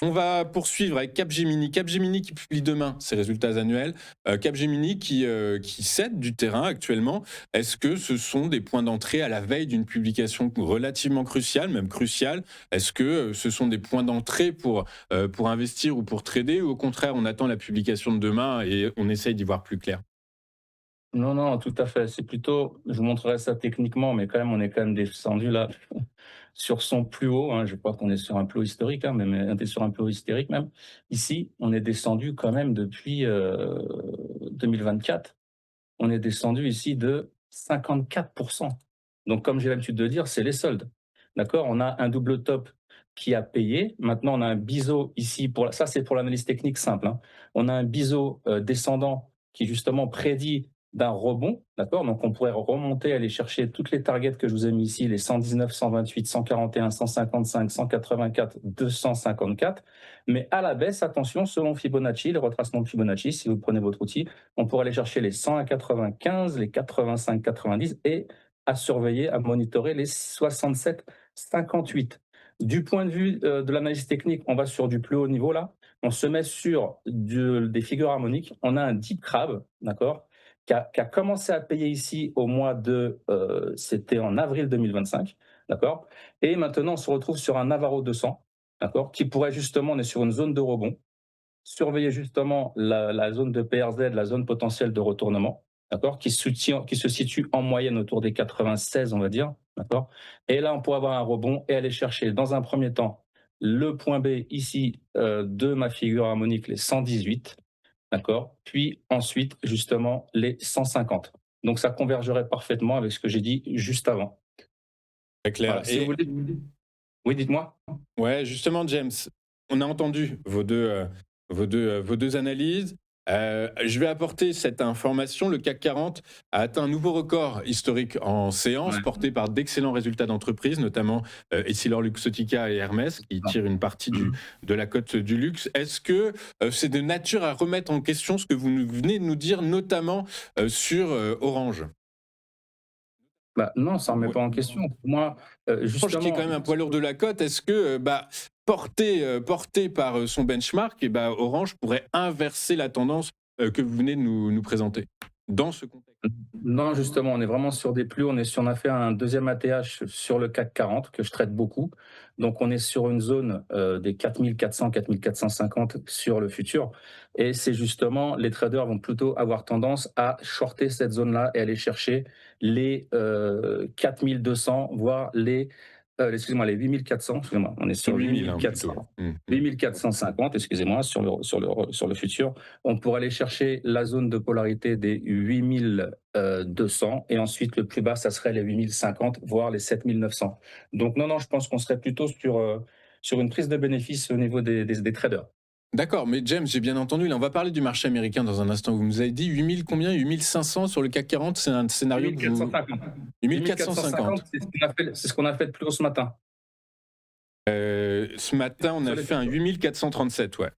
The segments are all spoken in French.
On va poursuivre avec Capgemini. Capgemini qui publie demain ses résultats annuels. Capgemini qui cède du terrain actuellement. Est-ce que ce sont des points d'entrée à la veille d'une publication relativement cruciale, même cruciale? Est-ce que ce sont des points d'entrée pour investir ou pour trader, ou au contraire on attend la publication de demain et on essaye d'y voir plus clair? Non, non, tout à fait. C'est plutôt, je vous montrerai ça techniquement, mais quand même, on est quand même descendu là sur son plus haut, hein. Je crois qu'on est sur un plus haut historique, hein, mais on est sur un plus haut historique même. Ici, on est descendu quand même depuis 2024. On est descendu ici de 54%. Donc, comme j'ai l'habitude de dire, c'est les soldes. D'accord. On a un double top qui a payé. Maintenant, on a un biseau ici. Ça, c'est pour l'analyse technique simple, hein. On a un biseau descendant qui, justement, prédit d'un rebond. D'accord. Donc, on pourrait remonter, aller chercher toutes les targets que je vous ai mis ici, les 119, 128, 141, 155, 184, 254. Mais à la baisse, attention, selon Fibonacci, le retracement de Fibonacci, si vous prenez votre outil, on pourrait aller chercher les 101,95, les 85,90 et à surveiller, à monitorer les 67,58. Du point de vue de l'analyse technique, on va sur du plus haut niveau là. On se met sur des figures harmoniques. On a un deep crab, d'accord, qui a commencé à payer ici au mois de, c'était en avril 2025, d'accord. Et maintenant, on se retrouve sur un Navarro 200, d'accord, qui pourrait justement, on est sur une zone de rebond, surveiller justement la zone de PRZ, la zone potentielle de retournement, d'accord, qui se situe en moyenne autour des 96, on va dire, d'accord. Et là, on pourrait avoir un rebond et aller chercher dans un premier temps le point B ici de ma figure harmonique, les 118, d'accord, puis ensuite justement les 150. Donc ça convergerait parfaitement avec ce que j'ai dit juste avant. Très clair. Voilà, si vous Et voulez. Oui, dites-moi. ouais, justement, James, on a entendu vos deux analyses. Je vais apporter cette information. Le CAC 40 a atteint un nouveau record historique en séance, Ouais. porté par d'excellents résultats d'entreprises, notamment EssilorLuxottica et Hermès, qui tirent une partie de la cote du luxe. Est-ce que c'est de nature à remettre en question ce que venez de nous dire, notamment sur Orange? Bah, non, ça ne remet pas en question. Pour moi, Orange qui est quand justement, même un poids lourd de la cote, est-ce que porté par son benchmark, et bah, Orange pourrait inverser la tendance que vous venez de nous présenter dans ce contexte? non, justement, on est vraiment sur des plus. On a fait un deuxième ATH sur le CAC 40 que je traite beaucoup. Donc, on est sur une zone des 4400, 4450 sur le futur. Et c'est justement, les traders vont plutôt avoir tendance à shorter cette zone-là et aller chercher les 4200, voire excusez-moi, les 8400. Excusez-moi, on est C'est sur 8000 hein, 8400. plutôt. Mmh, mmh. 8450, excusez-moi, sur le futur. On pourrait aller chercher la zone de polarité des 8200 et ensuite le plus bas, ça serait les 8050, voire les 7900. Donc non, non, je pense qu'on serait plutôt sur une prise de bénéfice au niveau des traders. D'accord, mais James, j'ai bien entendu. Là, on va parler du marché américain dans un instant. Vous nous avez dit 8000 combien? 8500 sur le CAC 40, c'est un scénario que vous... 8450. 8450, 8450. c'est ce qu'on a fait de plus haut ce matin. Ce matin, on a Sur les fait un futurs. 8437, ouais.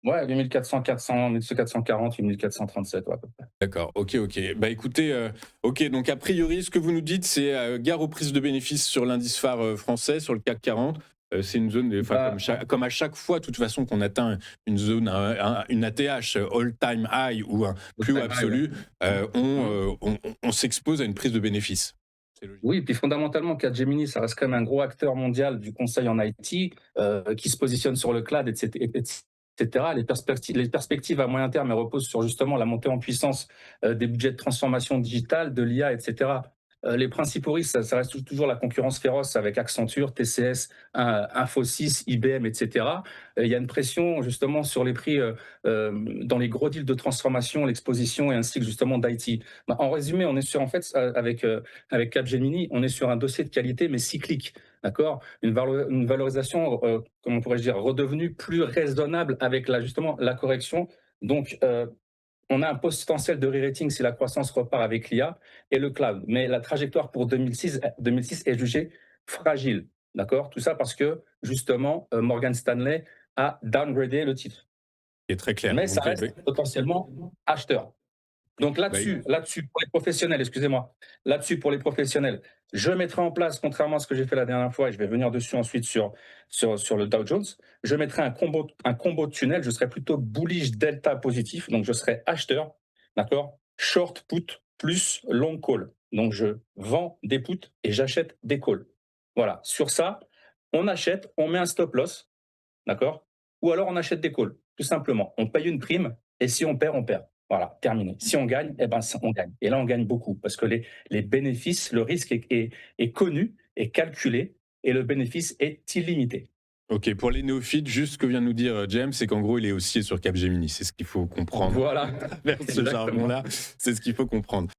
Ouais, 8400, 400, 1440, 8437, ouais, à peu près. D'accord, ok, ok. Bah écoutez, ok, donc a priori, ce que vous nous dites, c'est gare aux prises de bénéfices sur l'indice phare français, sur le CAC 40. C'est une zone, enfin, Bah, comme à chaque fois, de toute façon, qu'on atteint une zone, une ATH all-time high ou un au plus haut time high, ouais. absolu, on s'expose à une prise de bénéfices. C'est logique. Oui, puis fondamentalement, Capgemini, ça reste quand même un gros acteur mondial du conseil en IT, qui se positionne sur le cloud, etc. Les perspectives à moyen terme, elles reposent sur justement la montée en puissance des budgets de transformation digitale, de l'IA, etc. Les principaux risques, ça reste toujours la concurrence féroce avec Accenture, TCS, Infosys, IBM, etc. Il y a une pression justement sur les prix dans les gros deals de transformation, l'exposition et un cycle justement d'IT. Bah, en résumé, on est sur en fait avec Capgemini, on est sur un dossier de qualité mais cyclique, d'accord. Une valorisation, comment pourrais-je dire, redevenue plus raisonnable avec justement la correction. Donc on a un potentiel de re-rating si la croissance repart avec l'IA et le cloud. Mais la trajectoire pour 2006 est jugée fragile. D'accord. Tout ça parce que, justement, Morgan Stanley a downgradé le titre. C'est très clair. Mais ça Ok, reste potentiellement acheteur. Donc Bah, là-dessus, pour les professionnels, excusez-moi, là-dessus, pour les professionnels, je mettrai en place, contrairement à ce que j'ai fait la dernière fois, et je vais venir dessus ensuite sur le Dow Jones, je mettrai un combo de tunnel, je serai plutôt bullish delta positif, donc je serai acheteur, d'accord, short put plus long call. Donc je vends des puts et j'achète des calls. Voilà, sur ça, on achète, on met un stop loss, d'accord, ou alors on achète des calls, tout simplement. On paye une prime et si on perd, on perd. Voilà, terminé. Si on gagne, eh ben, on gagne. Et là, on gagne beaucoup parce que les bénéfices, le risque est connu, est calculé et le bénéfice est illimité. ok, pour les néophytes, juste ce que vient de nous dire James, c'est qu'en gros, il est aussi sur Capgemini. C'est ce qu'il faut comprendre Voilà, à travers ce exactement. jargon-là. C'est ce qu'il faut comprendre.